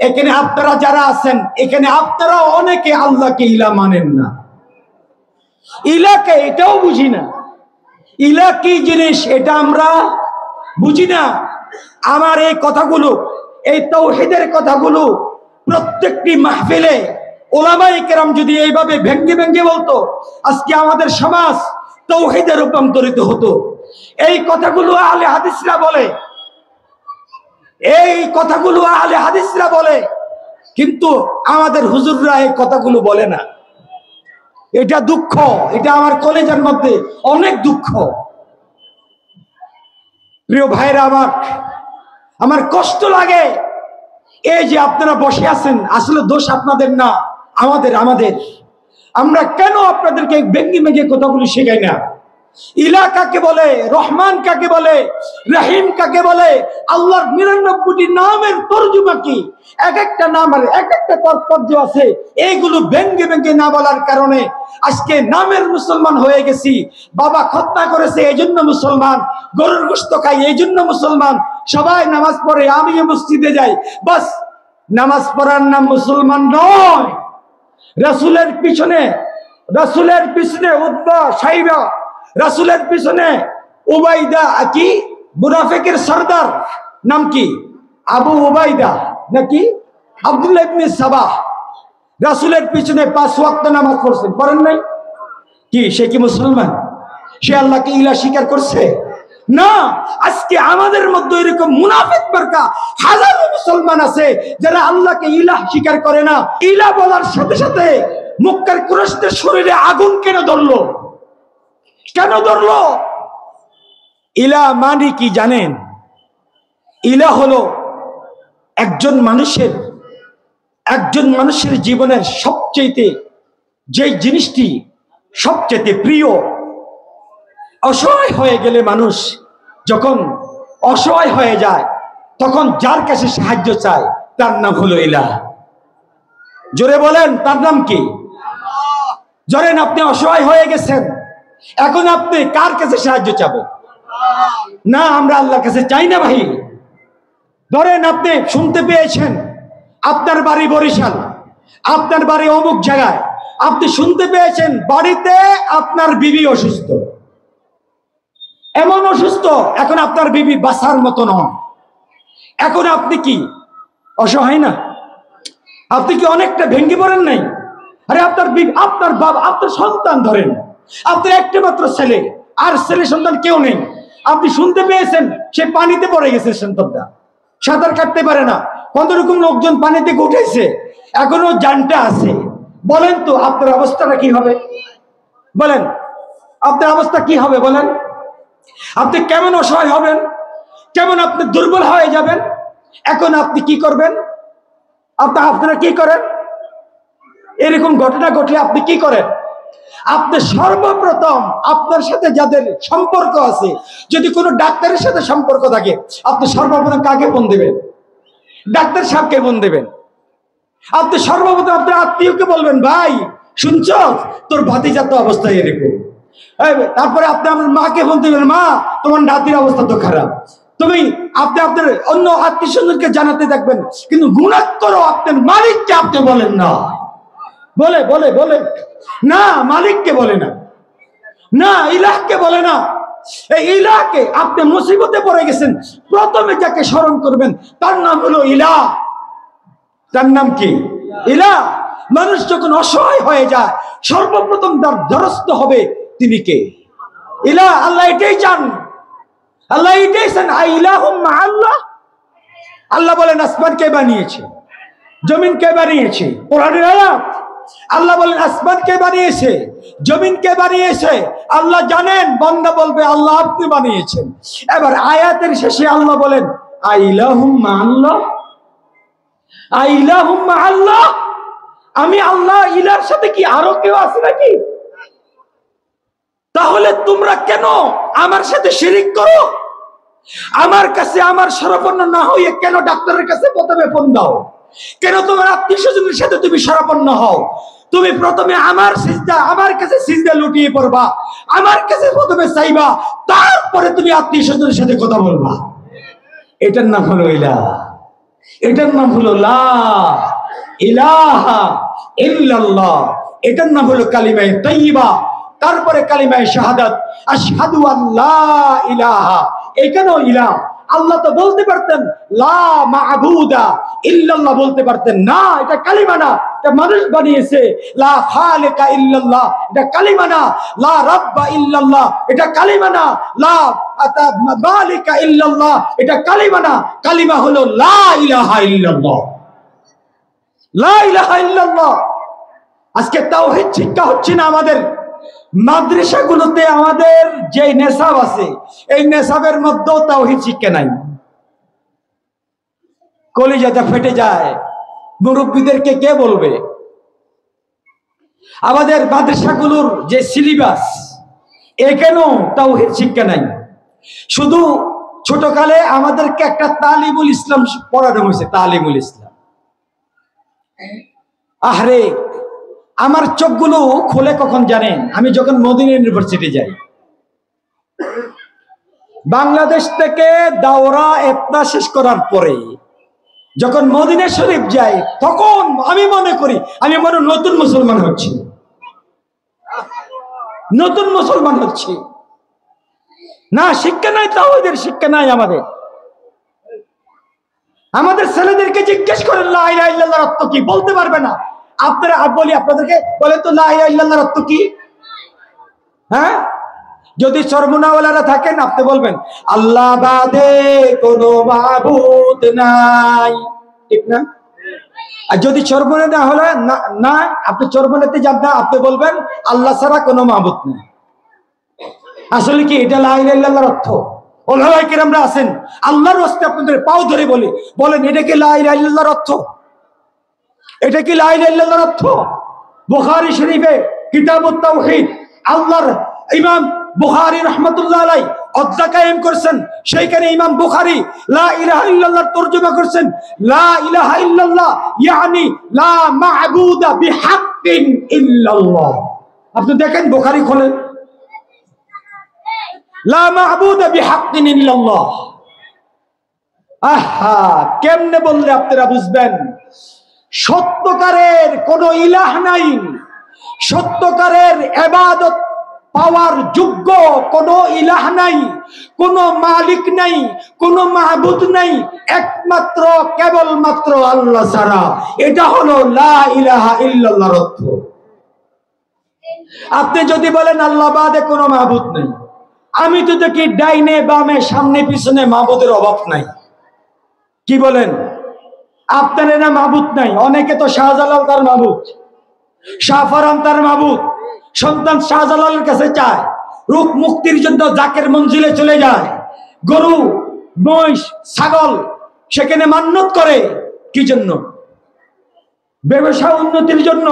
এখানে আপনারা যারা আছেন, এখানে আপনারা অনেকে আল্লাহকে ইলাহ মানেন না। ইলাহকে এটাও বুঝি না। ইলাহ কি জিনিস এটা আমরা বুঝি না। আমার এই কথাগুলো, এই তাওহীদের কথাগুলো প্রত্যেকটি মাহফিলে উলামায়ে কেরাম যদি এইভাবে ভেঙ্গে ভেঙ্গে বলতো, আজকে আমাদের সমাজ তাওহীদে রূপান্তরিত হতো। এই কথাগুলো আহলে হাদিসরা বলে, এই কথাগুলো আহলে হাদিসরা বলে, কিন্তু আমাদের হুজুররা এই কথাগুলো বলে না। এটা দুঃখ, এটা আমার কলেজের মধ্যে অনেক দুঃখ। প্রিয় ভাইরা আমার কষ্ট লাগে, এই যে আপনারা বসে আছেন, আসলে দোষ আপনাদের না, আমাদের। আমরা কেন আপনাদেরকে ব্যঙ্গি মেঘে কথাগুলো শেখাই না? ইলা কাকে বলে, রহমান কাকে বলে, রহিম কাকে বলে, আল্লাহর ৯৯টি নামের তরজমা কি, এক একটা নামের এক একটা তাৎপর্য আছে। এইগুলো ব্যঙ্গে ব্যঙ্গে না বলার কারণে আজকে নামের মুসলমান হয়ে গেছি। বাবা খতনা করেছে এই জন্য মুসলমান, গরুর গোশত খাই এই জন্য মুসলমান, সবাই নামাজ পড়ে, আমিও মসজিদে যাই, বাস নামাজ পড়ার নাম মুসলমান নয়। রাসূলের পিছনে উতবা সাইবা, রাসূলের পিছনে উবাইদা, কি মুনাফিকের সরদার নাম কি, আবু উবাইদা নাকি আব্দুল্লাহ ইবনে সাবাহ, রাসূলের পিছনে 5 ওয়াক্ত নামাজ পড়ছেন, পড়েন নাই? কি সে কি মুসলমান? সে আল্লাহকে ইলাহ স্বীকার করছে না। আজকে আমাদের মধ্যে এরকম মুনাফিক মার্কা হাজারো মুসলমান আছে যারা আল্লাহকে ইলাহ স্বীকার করে না। ইলাহ বলার সাথে সাথে মক্কার কুরাইশদের শরীরে আগুন কেন ধরলো? ইলাহ মানে কি জানেন? ইলাহ হলো একজন মানুষের জীবনের সবচেয়ে যে জিনিসটি সবচেয়ে প্রিয়, অসহায় হয়ে গেলে মানুষ যখন অসহায় হয়ে যায় তখন যার কাছে সাহায্য চায় তার নাম হলো ইলাহ। জোরে বলেন, তার নাম কি? ধরেন আপনি অসহায় হয়ে গেছেন, এখন আপনি কার কাছে সাহায্য চাবেন? না, আমরা আল্লাহর কাছে চাই না ভাই। ধরেন আপনি শুনতে পেয়েছেন আপনার বাড়ি বরিশাল, আপনার বাড়ি অমুক জায়গায়, আপনি শুনতে পেয়েছেন বাড়িতে আপনার বিবি অসুস্থ, এমন অসুস্থ এখন আপনার বিবি বাঁচার মতো নয়। এখন আপনি কি অসহায় না? আপনি কি অনেকটা ভেঙে পড়েন নাই? আরে আপনার বাবা, আপনার সন্তান, ধরেন আপনার একটা মাত্র ছেলে, আর ছেলে সন্তান কেউ নেই, আপনি শুনতে পেয়েছেন সে পানিতে পড়ে গেছে, সন্তানটা সাঁতার কাটতে পারে না, কত রকম লোকজন পানি থেকে উঠেছে, এখনো জানটা আছে। বলেন তো আপনার অবস্থাটা কি হবে? বলেন আপনার অবস্থা কি হবে? বলেন আপনি কেমন অসহায় হবেন, কেমন আপনি দুর্বল হয়ে যাবেন। এখন আপনি কি করবেন? আপনারা কি করেন? এরকম ঘটনা ঘটলে আপনি কি করেন? আপনি সর্বপ্রথম আপনার সাথে যাদের সম্পর্ক আছে, যদি কোনো ডাক্তারের সাথে সম্পর্ক থাকে, আপনি সর্বপ্রথম কাকে ফোন দেবেন? ডাক্তার সাহেবকে ফোন দেবেন। আপনি সর্বপ্রথম আপনার আত্মীয়কে বলবেন, ভাই শুনছ তোর ভাতিজার তো অবস্থা এরকম। তারপরে আপনি আপনার মাকে ফোন দেবেন, মা তোমার নাতির অবস্থা তো খারাপ। আপনি আপনার অন্য আত্মীয় স্বজনকে জানাতে থাকবেন, কিন্তু গুনাহ করো আপনার মালিককে আপনি বলেন না। বলে না, মালিককে বলে না, ইলাহকে বলে না। এই ইলাহকে আপনি মুসিবতে পড়ে গেছেন, প্রথমে যাকে স্মরণ করবেন তার নাম হলো ইলাহ। তার নাম কি? ইলাহ। মানুষ যখন অসহায় হয়ে যায় সর্বপ্রথম তার দ্বারস্থ হবে তিনি কে? ইলাহ। আল্লাহ এটাই চান, আল্লাহ বলেন আসমান কে বানিয়েছে, জমিন কে বানিয়েছে? কোরআনের আয়াত। আল্লাহ বলেন আসমান কে বানিয়েছে, জমিন কে বানিয়েছে? আল্লাহ জানেন, বান্দা বলবে আল্লাহ আপনি বানিয়েছেন। এবার আয়াতের শেষে আল্লাহ বলেন আইলাহুম্মা আল্লাহ, আইলাহুম্মা আল্লাহ, আমি আল্লাহ, ইলার সাথে কি আরো কেউ আছে নাকি? তাহলে তোমরা কেন আমার সাথে শিরিক করো? আমার কাছে আমার শরণাপন্ন না হয়ে কেন ডাক্তারের কাছে প্রথমে ফোন দাও? কেন তোমার আত্মীয় স্বজনের সাথে তুমি শরণাপন্ন হও? তুমি প্রথমে আমার কাছে সিজদা লুটিয়ে পড়বা, আমার কাছে প্রথমে চাইবা, তারপরে তুমি আত্মীয় স্বজনের সাথে কথা বলবা। এটার নাম হলো ইলাহ, এটার নাম হলো লা ইলাহা ইল্লাল্লাহ, এটার নাম হলো কালিমায়ে তাইয়্যিবা, তারপরে কালিমায়ে শাহাদাত আশহাদু আল্লা ইলাহা। এখানেও ইলাহ। আল্লাহ তো বলতে পারতেন লা মা'বুদা ইল্লাল্লাহ, বলতে পারতেন না, এটা কালিমা না, এটা মানুষ বানিয়েছে। লা খালিকা ইল্লাল্লাহ, এটা কালিমা না। লা রাব্বা ইল্লাল্লাহ, এটা কালিমা না। লা মালিকা ইল্লাল্লাহ, এটা কালিমা না। কালিমা হলো লা ইলাহা ইল্লাল্লাহ, লা ইলাহা ইল্লাল্লাহ। আজকে তাওহীদ শিক্ষা হচ্ছে না আমাদের, মাদ্রাসাগুলোতে আমাদের যে নেশাব আছে এই নেশাবের মধ্যেও তাওহীদ শিক্ষা নাই। কলিজাটা ফেটে যায়, মুরব্বীদেরকে কে বলবে? আমাদের মাদ্রাসাগুলোর যে সিলেবাস এখানেও তাওহীদ শিক্ষা নাই। শুধু ছোটকালে আমাদেরকে একটা তালিমুল ইসলাম পড়ানো হয়েছে, তালিমুল ইসলাম। আরে আমার চোখগুলো খোলে কখন জানেন? আমি যখন মদিনা ইউনিভার্সিটি যাই, বাংলাদেশ থেকে দাওরা ইফতা শেষ করার পরে যখন মদিনা শরীফ যাই, তখন আমি মনে করি আমি মনে নতুন মুসলমান হচ্ছি, নতুন মুসলমান হচ্ছি। না, শিক্ষা নাই, তাওহীদের শিক্ষা নাই আমাদের। আমাদের ছেলেদেরকে জিজ্ঞেস করেন লা ইলাহা ইল্লাল্লাহর অর্থ কি, বলতে পারবে না। আপনারা বলি আপনাদেরকে, বলেন তো লা ইলাহা ইল্লাল্লাহর অর্থ কি? হ্যাঁ, যদি চরমুনাওয়ালারা থাকেন আপনি বলবেন আল্লাহ বাদে কোনো মাবুদ নাই, ঠিক না? আর যদি চরমুনা না হলে না, আপনি চরমুনাতে যান না, আপনি বলবেন আল্লাহ ছাড়া কোনো মাবুদ নেই। আসলে কি এটা লা ইলাহা ইল্লাল্লাহর অর্থ? ওলামায়ে কেরামরা আছেন, আল্লাহর রাস্তে আপনাদের পাও ধরে বলেন এটা কি লা ইলাহা ইল্লাল্লাহর অর্থ? এটা কি লা ইলাহা ইল্লাল্লাহর অর্থ? বুখারী শরীফে কিতাবুত তাওহীদ আল্লাহর ইমাম বুখারী রাহমাতুল্লাহ আলাইহি অধ্যায় কায়েম করেছেন। সেইখানে ইমাম বুখারী লা ইলাহা ইল্লাল্লাহর তরজমা করেছেন, লা ইলাহা ইল্লাল্লাহ ইয়ানি লা মা'বুদা বিহাক্কিন ইল্লাল্লাহ। আপনি দেখেন বুখারী খোলেন, লা মা'বুদা বিহাক্কিন ইল্লাল্লাহ। আহা, কেমনে বললে আপনারা বুঝবেন? সত্যকারের কোনো ইলাহ নাই, সত্যকারের ইবাদত পাওয়ার যোগ্য কোনো ইলাহ নাই, কোনো মালিক নাই, কোনো মাহবুদ নাই, একমাত্র কেবলমাত্র আল্লাহ ছাড়া। এটা হলো লা ইলাহা ইল্লাল্লাহর অর্থ। আপনি যদি বলেন আল্লাহ বাদে কোনো মাহবুদ নেই, আমি তো দেখি ডাইনে বামে সামনে পিছনে মাহবুদের অভাব নাই। কি বলেন? আপনার না মাহবুদ নাই? অনেকে তো শাহজালাল তার মাহবুদ, শাহফরান তার মাহবুদ, সন্তান শাহজালালের কাছে চায়, রূপ মুক্তির জন্য জাকের মঞ্জিলে চলে যায়, গরু মহিষ ছাগল সেখানে মান্যত করে। কি জন্য? ব্যবসা উন্নতির জন্য,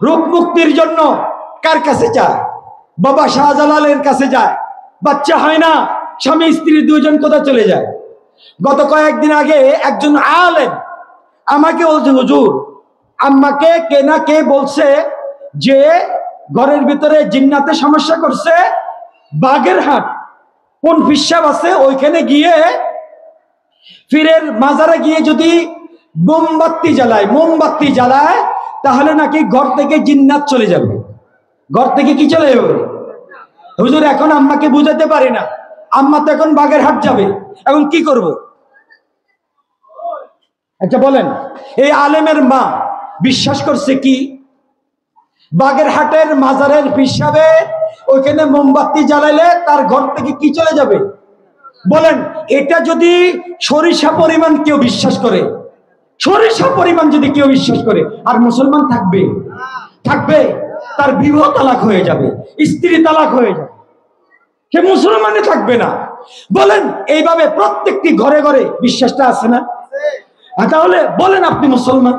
রূপ মুক্তির জন্য। কার কাছে চায়? বাবা শাহজালালের কাছে যায়। বাচ্চা হয় না, স্বামী স্ত্রী দুইজন কোথায় চলে যায়। গত কয়েকদিন আগে একজন আলেম আমাকে বলছে, হুজুর আম্মাকে কে না কে বলছে যে ঘরের ভিতরে জিন্নাতে সমস্যা করছে, বাগেরহাট কোন ফিসাব আছে ওইখানে গিয়ে পীরের মাজারে গিয়ে যদি মোমবাতি জ্বালায় তাহলে নাকি ঘর থেকে জিন্নাত চলে যাবে। ঘর থেকে কি চলে যাবে? হুজুর এখন আম্মাকে বুঝাতে পারি না, আম্মা তো এখন বাগেরহাট যাবে, এখন কি করব? আচ্ছা বলেন, এই আলেমের মা বিশ্বাস করছে কি বাগেরহাটের মাজারের পিসাবে ওইখানে মোমবাতি জ্বালাইলে তার ঘর থেকে কি চলে যাবে? বলেন, এটা যদি সরিষা পরিমাণ কেউ বিশ্বাস করে, সরিষা পরিমাণ যদি কেউ বিশ্বাস করে, আর মুসলমান থাকবে? থাকবে? তার বিবাহ তালাক হয়ে যাবে, স্ত্রী তালাক হয়ে যাবে, সে মুসলমানে থাকবে না। বলেন, এইভাবে প্রত্যেকটি ঘরে ঘরে বিশ্বাসটা আছে না? তাহলে বলেন আপনি মুসলমান?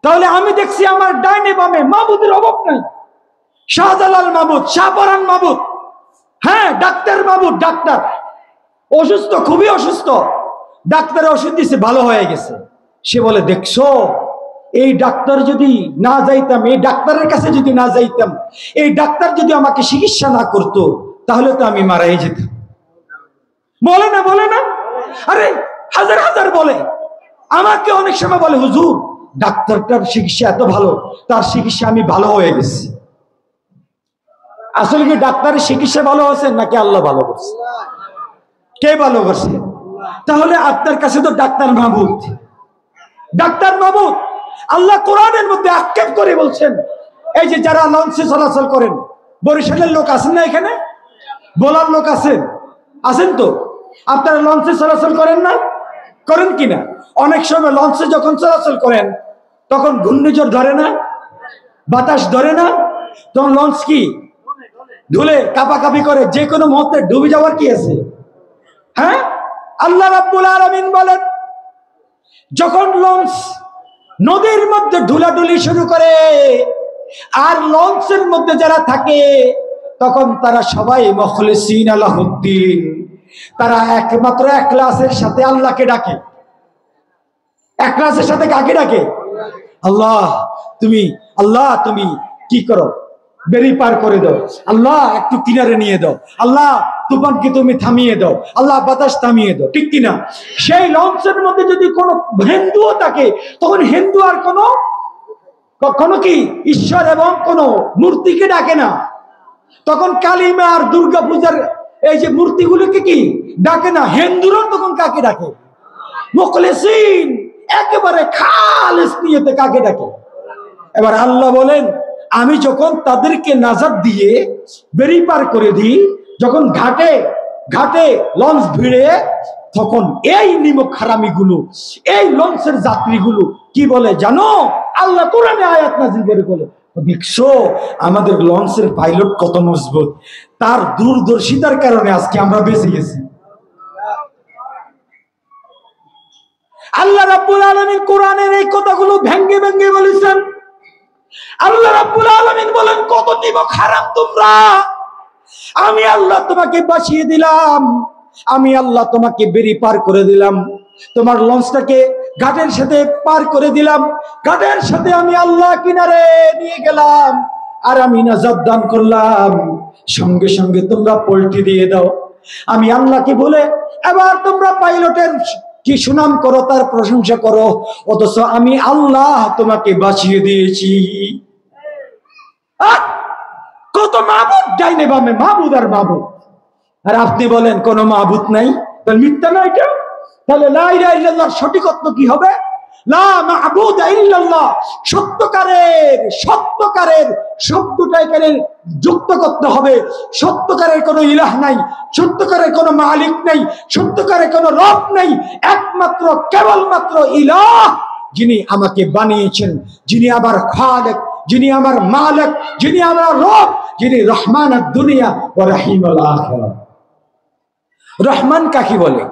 তাহলে আমি দেখছি আমার ডাইনে বামে মাবুদের অভাব নাই। শাহজালাল মাবুদ, শাহপরান মাবুদ, হ্যাঁ ডাক্তার মাবুদ, ডাক্তার অসুস্থ, খুবই অসুস্থ, ডাক্তারের ওষুধ দিছে, ভালো হয়ে গেছে। সে বলে, দেখছো এই ডাক্তার যদি না যাইতাম, এই ডাক্তারের কাছে যদি না যাইতাম, এই ডাক্তার যদি আমাকে চিকিৎসা না করতো তাহলে তো আমি মারাই যেতাম। বলে না? বলে না? আরে হাজার হাজার বলে। আমাকে অনেক সময় বলে, হুজুর ডাক্তারটার চিকিৎসা এত ভালো, তার চিকিৎসা আমি ভালো হয়ে গেছি। আসলে কি ডাক্তারের চিকিৎসা ভালো হয়েছে নাকি আল্লাহ ভালো করছে? কে ভালো করছে? তাহলে আপনার কাছে তো ডাক্তার মাবুদ, ডাক্তার মাবুদ। আল্লাহ কোরআনের মধ্যে আক্ষেপ করে বলছেন, এই যে যারা লঞ্চে চলাচল করেন, বরিশালের লোক আছেন না এখানে? বলার লোক আছেন? আছেন তো? আপনারা লঞ্চে চলাচল করেন না? করেন কিনা? অনেক সময় লঞ্চে যখন চলাচল করেন তখন ঘূর্ণিঝড় ধরে না, বাতাস ধরে না, তখন লঞ্চ কি ধুলে কাঁপাকাঁপি করে, যে কোনো মুহূর্তে ডুবে যাওয়ার কি আছে? হ্যাঁ, আল্লাহ রাব্বুল আলামিন বলেন যখন লঞ্চ নদীর মধ্যে ঢুলাঢুলি শুরু করে আর লঞ্চের মধ্যে যারা থাকে তখন তারা সবাই মুখলিসিন লাহুদ্দিন, তারা একমাত্র ইখলাসের সাথে আল্লাহকে ডাকে। ইখলাসের সাথে কাকে ডাকে? আল্লাহ তুমি কি করো, বেরি পার করে দাও, আল্লাহ একটু কিনারে নিয়ে দাও, আল্লাহ তুফানকে তুমি থামিয়ে দাও, আল্লাহ বাতাস থামিয়ে দাও, ঠিক কিনা? সেই লঞ্চের মধ্যে যদি কোনো হিন্দুও থাকে তখন হিন্দু আর কখনো কি ঈশ্বর এবং কোন মূর্তিকে ডাকে না। তখন কালিমা আর দুর্গা পূজার এই যে মূর্তিগুলোকে কি ডাকে না। হিন্দুরা তখন কাকে ডাকে? মুখলিসিন, একেবারে খালেস নিয়তে কাকে ডাকে? এবার আল্লাহ বলেন আমি যখন তাদেরকে নাজাত দিয়ে বেরি পার করে দিই, যখন ঘাটে ঘাটে লঞ্চ ভিড়ে, তখন এই নিমক হারামিগুলো, এই লঞ্চের যাত্রীগুলো কি বলে জানো? আল্লাহ কোরআনে আয়াত নাযিল করে বলে, দেখছো আমাদের লঞ্চের পাইলট কত মজবুত, তার দূরদর্শিতার কারণে আজকে আমরা বেঁচে গেছি। আল্লাহ রাব্বুল আলামিন কোরআনের এই কথাগুলো ভেঙ্গে ভেঙ্গে বলেছেন। আল্লাহ রাব্বুল আলামিন বলেন কত নিমক হারাম তোমরা, আমি আল্লাহ তোমাকে বাঁচিয়ে দিলাম, আমি আল্লাহ তোমাকে বেরি পার করে দিলাম, তোমার লঞ্চটাকে ঘাটের সাথে পার করে দিলাম, ঘাটের সাথে আমি আল্লাহ কিনারে নিয়ে গেলাম, আর আমি নাজাত দান করলাম। সঙ্গে সঙ্গে তোমরা পল্টি দিয়ে দাও আমি আল্লাহকে বলে। এবার তোমরা পাইলটের কি সুনাম করো, তার প্রশংসা করো, অথচ আমি আল্লাহ তোমাকে বাঁচিয়ে দিয়েছি। কত মাহবুদ ডাইনে বামে, মাহবুদ আর মাহবুদ, আর আপনি বলেন কোন মাহবুদ নাই, তাহলে মিথ্যা না এটা? তাহলে লা ইলাহা ইল্লাল্লাহর সঠিক অর্থ কি হবে? লা মাহবুদ ইল্লাল্লাহ, সত্যকারের শব্দটা এখানে যুক্ত করতে হবে। সত্যকারের কোনো ইলাহ নাই, সত্যকারের কোনো মালিক নাই, সত্যকারের কোনো রব নাই, একমাত্র কেবলমাত্র ইলাহ, যিনি আমাকে বানিয়েছেন, যিনি আমার খালেক, যিনি আমার মালিক, যিনি আমার রব, যিনি রহমান দুনিয়া ও রহিমুল আখিরাহ। রহমান কাকে বলে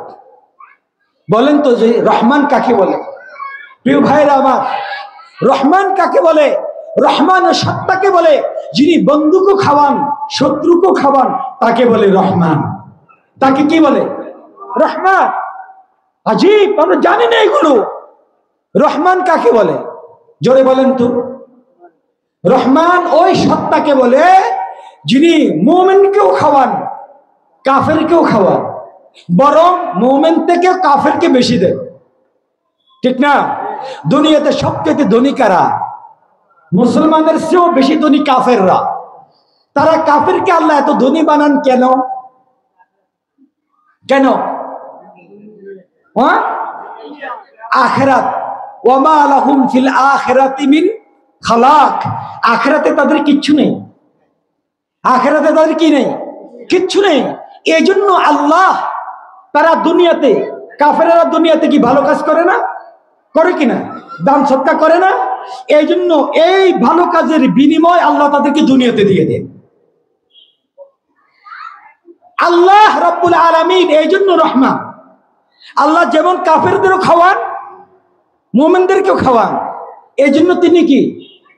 বলেন তো? যে রহমান কাকে বলে? প্রিয় ভাইরা আমার, রহমান কাকে বলে? রহমান ও সত্তাকে বলে, যিনি বন্ধুকে খাওয়ান, শত্রুকে খাওয়ান, তাকে বলে রহমান। তাকে কি বলে? রহমান। আজীব, আমরা জানি না এগুলো। রহমান কাকে বলে জোরে বলেন তো? রহমান ওই সত্তাকে বলে যিনি মুমিনকেও খাওয়ান, কাফেরকেও খাওয়ান, বরং মুমিন থেকে কাফেরকে বেশি দেয়, ঠিক না? দুনিয়াতে সবচেয়ে ধনী কারা? মুসলমানদের চেয়েও বেশি ধনী কাফেররা। তারা কাফেরকে আল্লাহ এত ধনী বানান কেন? কেন? আখিরাত, ওয়ামা লাহুম ফিল আখিরাতি মিন খালাক। আখিরাতে তাদের কিচ্ছু নেই, আখিরাতে তাদের কি নেই? কিচ্ছু নেই। এই জন্য আল্লাহ, তারা দুনিয়াতে, কাফেরেরা দুনিয়াতে কি ভালো কাজ করে না? করে কিনা? দান সদকা করে না? এই জন্য এই ভালো কাজের বিনিময় আল্লাহ তাদেরকে দুনিয়াতে দিয়ে দেন। আল্লাহ রাব্বুল আলামিন এই জন্য রহমান। আল্লাহ যেমন কাফেরদেরও খাওয়ান, মুমিনদেরকেও খাওয়ান, এই জন্য তিনি কি?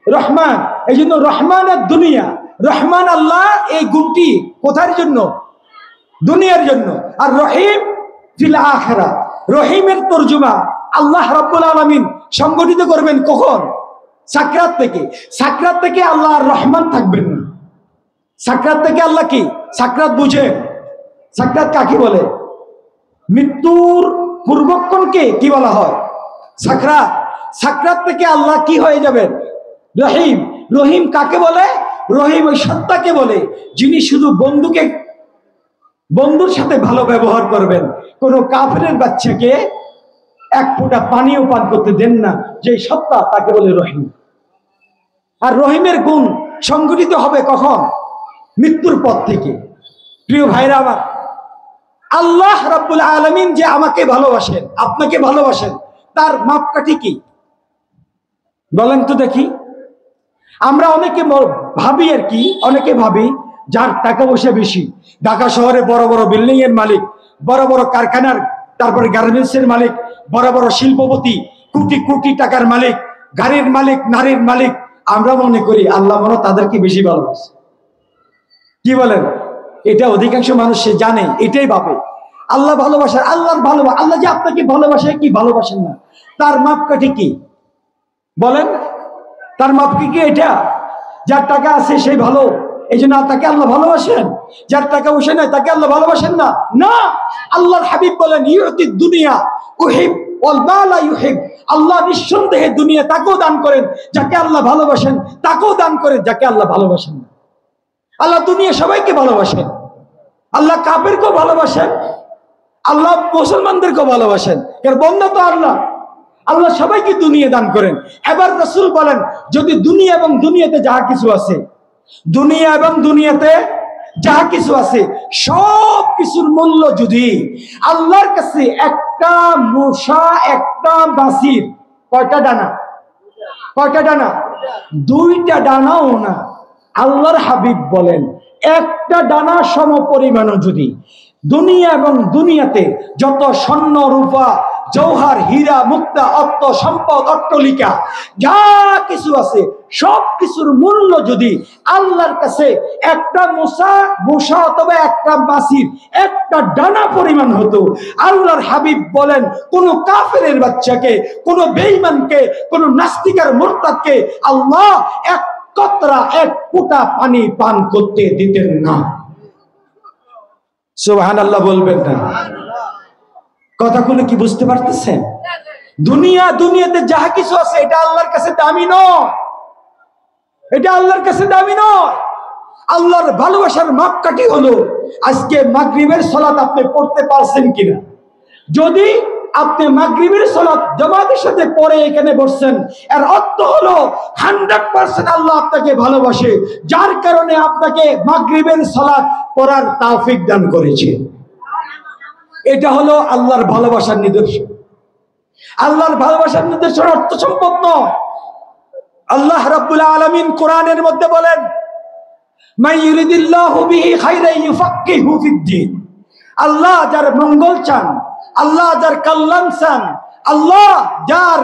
রহমান। এই জন্য রহমানের দুনিয়া, রহমান আল্লাহ এই গুণটি কোথার জন্য? দুনিয়ার জন্য। আর রহিম ফিল আখিরাহ, রহিমের তরজমা আল্লাহ রাব্বুল আলামিন সংগঠিত করবেন কখন? সাকরাত থেকে। সাকরাত থেকে আল্লাহ আর রহমান থাকবেন না। সাকরাত থেকে আল্লাহ কি? সাকরাত বুঝেন? সাকরাত কাকে বলে? মৃত্যুর পূর্বক্ষণকে কি বলা হয়? সাকরাত। সাকরাত থেকে আল্লাহ কি হয়ে যাবেন? রহিম। রহিম কাকে বলে? রহিম ওই সত্তাকে বলে যিনি শুধু বন্ধুর সাথে ভালো ব্যবহার করবেন, কোন কাফেরের বাচ্চাকে এক ফোঁটা পানিও পান করতে দেন না, যে সত্তা, তাকে বলে রহিম। আর রহিমের গুণ সংগঠিত হবে কখন? মৃত্যুর পর থেকে। প্রিয় ভাইরা আমার, আল্লাহ রাব্বুল আলামিন যে আমাকে ভালোবাসেন, আপনাকে ভালোবাসেন, তার মাপকাঠি কি বলেন তো দেখি? আমরা অনেকে ভাবি আর কি, অনেকে ভাবি যার টাকা পয়সা বেশি, ঢাকা শহরে বড় বড় বিল্ডিং এর মালিক, বড় বড় কারখানার, তারপরে গার্মেন্টসের মালিক, বড় বড় শিল্পপতি, কোটি কোটি টাকার মালিক, গাড়ির মালিক, নারীর মালিক, আমরা মনে করি আল্লাহ মনে তাদেরকে বেশি ভালোবাসে। কি বলেন? এটা অধিকাংশ মানুষ সে জানে, এটাই ভাবে আল্লাহ ভালোবাসে। আল্লাহর ভালোবাসা, আল্লাহ যে আপনাকে ভালোবাসে কি ভালোবাসেন না, তার মাপকাঠি কি বলেন? তার মাপকাঠি কি এটা? যার টাকা আছে সেই ভালো, এই জন্য তাকে আল্লাহ ভালোবাসেন? যার টাকা পয়সা নাই তাকে আল্লাহ ভালোবাসেন না? না, আল্লাহর হাবিব বলেন ইউতি দুনিয়া উহিব ওয়াল মালা ইউহিব। আল্লাহ নিঃসন্দেহে দুনিয়া তাকেও দান করেন যাকে আল্লাহ ভালোবাসেন, তাকেও দান করেন যাকে আল্লাহ ভালোবাসেন না। আল্লাহ দুনিয়া সবাইকে ভালোবাসেন, আল্লাহ কাফেরকেও ভালোবাসেন, আল্লাহ মুসলমানদেরকেও ভালোবাসেন, কারণ বন্ধা তো আল্লাহ। আল্লাহ সবাইকে দুনিয়া দান করেন। এবার রাসূল বলেন যদি দুনিয়া এবং দুনিয়াতে যাহা কিছু আছে, দুনিয়া এবং দুনিয়াতে যাহা কিছু আছে সব কিছুর মূল্য যদি আল্লাহর কাছে একটা মশা, একটা বাসির কয়টা ডানা, কয়টা ডানা? দুইটা ডানাও না। আল্লাহর হাবিব বলেন একটা ডানা সম পরিমাণও যদি দুনিয়া এবং দুনিয়াতে যত স্বর্ণ রূপা জৌহার হীরা মুক্তা অর্থ সম্পদ অট্টলিকা যা কিছু আছে সব কিছুর মূল্য যদি আল্লাহর কাছে একটা মশা অথবা একটা মাছির একটা ডানা পরিমাণ হতো, আল্লাহর হাবিব বলেন কোন কাফেরের বাচ্চাকে, কোন বেঈমানকে, কোন নাস্তিকের মুরতাদকে আল্লাহ এক কতরা, এক ফোঁটা পানি পান করতে দিতেন না। সুবহানাল্লাহ বলবেন না? কথাগুলো কি বুঝতে পারতেছেন? দুনিয়াতে যাহা কিছু আছে এটা আল্লাহর কাছে দামি নয়, এটা আল্লাহর কাছে দামি নয়। আল্লাহর ভালোবাসার মাপকাঠি হলো আজকে মাগরিবের সালাত আপনি পড়তে পারছেন কিনা। যদি আপনি মাগরিবের সালাত জামাতের সাথে পড়ে এখানে বসছেন, এর অর্থ হলো 100% আল্লাহ আপনাকে ভালোবাসে, যার কারণে আপনাকে মাগরিবের সালাত পড়ার তৌফিক দান করেছে। এটা হলো আল্লাহর ভালোবাসার নিদর্শন। আল্লাহর ভালোবাসার নিদর্শন অর্থ সম্পদ নয়। আল্লাহ রাব্বুল আলামিন কোরআনের মধ্যে বলেন মান ইউরিদিল্লাহু বিহি খাইরান ইউফাক্কিহু ফিদ্দীন। আল্লাহ যার মঙ্গল চান, আল্লাহ যার কল্যাণ চান, আল্লাহ যার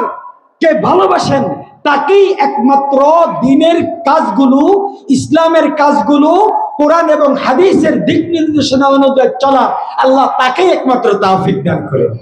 কে ভালোবাসেন তাকেই একমাত্র দ্বীনের কাজগুলো, ইসলামের কাজগুলো, কোরআন এবং হাদিসের দিক নির্দেশনা অনুযায়ী চলা আল্লাহ তাকেই একমাত্র তৌফিক দান করেন।